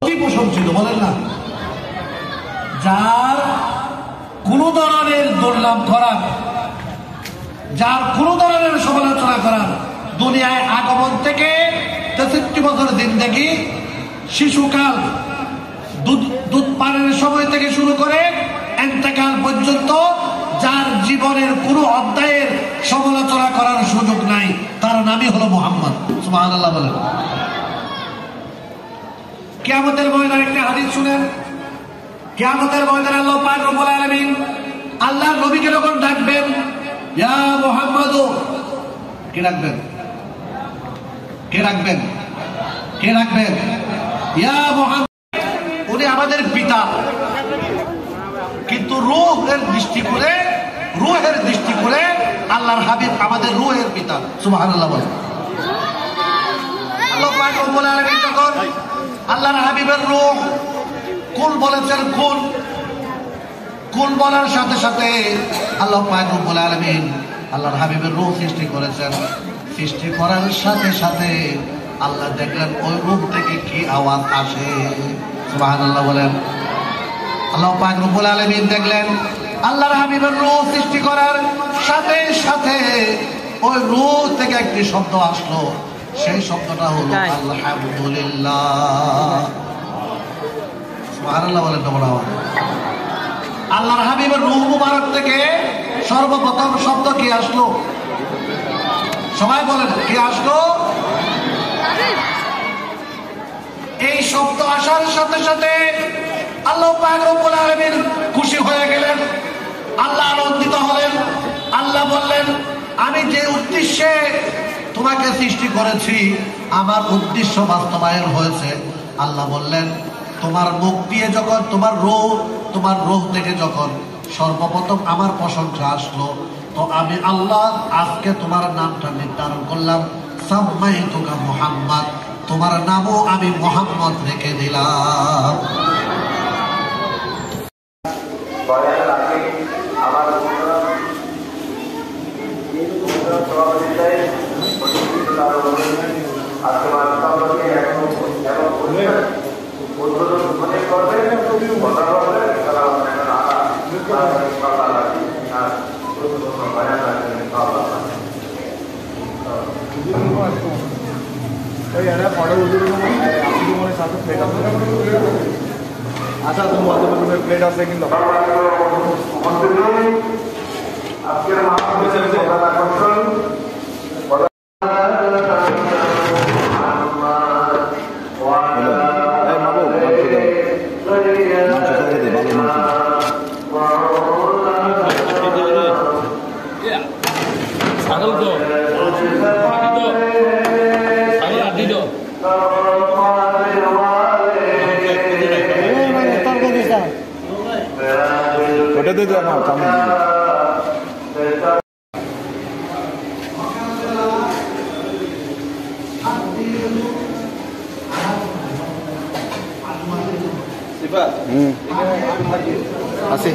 কি প্রশংসিত বলেন না, যার কোন ধরনের দুর্নাম করার, যার কোন ধরনের সমালোচনা করার, দুনিয়ায় আগমন থেকে 63 বছর জিন্দেগি, শিশুকাল, দুধ পানের সময় থেকে শুরু করে ইন্তেকাল পর্যন্ত যার জীবনের কোনো অধ্যায়ের সমালোচনা করার সুযোগ নাই, তার নামই হলো মুহাম্মদ। সুবহানাল্লাহ বলেন। কিয়ামতের ময়দানে একটা হাদিস শুনেন। কিয়ামতের ময়দানে আল্লাহ পাক রব্বুল আলামিন আল্লাহর নবীকে যখন ডাকবেন, ইয়া মুহাম্মদ, কে ডাকবেন? কে ডাকবেন? কে ডাকবেন? ইয়া মুহাম্মদ। উনি আমাদের পিতা, কিন্তু রূহের দৃষ্টি করে আল্লাহর হাবিব আমাদের রূহের পিতা। সুবহানাল্লাহ বলেন। আল্লাহ পাক রব্বুল আলামিন যখন আল্লাহর হাবিবের রূহ কুল বলেছেন, কুল বলার সাথে সাথে আল্লাহ পাক রব্বুল আলামিন আল্লাহর হাবিবের রূহ সৃষ্টি করেছেন। সৃষ্টি করার সাথে সাথে আল্লাহ দেখলেন ওই রূহ থেকে কি আওয়াজ আসে। সুবহানাল্লাহ বলেন। আল্লাহ পাক রব্বুল আলামিন দেখলেন আল্লাহর হাবিবের রূহ সৃষ্টি করার সাথে সাথে ওই রূহ থেকে একটি শব্দ আসলো। সেই শব্দটা হলো আলহামদুলিল্লাহ। সুবহানাল্লাহ বলেন। আল্লাহর হাবিবের রূহ মুবারক থেকে সর্বপ্রথম শব্দ কি আসলো? সবাই বলেন, কি আসলো? এই শব্দ আসার সাথে সাথে আল্লাহ পাক রব্বুল আলামিন খুশি হয়ে গেলেন, আল্লাহ আনন্দিত হলেন। আল্লাহ বললেন, আমি যে উদ্দেশ্যে তোমাকে সৃষ্টি করেছি আমার উদ্দেশ্য বাস্তবায়ন হয়েছে। আল্লাহ বললেন, তোমার মুখ দিয়ে যখন তোমার রূহ থেকে যখন সর্বপ্রথম আমার প্রশংসা আসলো, তো আমি আল্লাহ আজকে তোমার নামটা নির্ধারণ করলাম, সাম্মাইতুকা মুহাম্মদ, তোমার নামও আমি মুহাম্মদ রেখে দিলাম। আচ্ছা, তোমার প্লেট আছে কিন্তু আজকের ওটাতে তো আমার কাম আছে।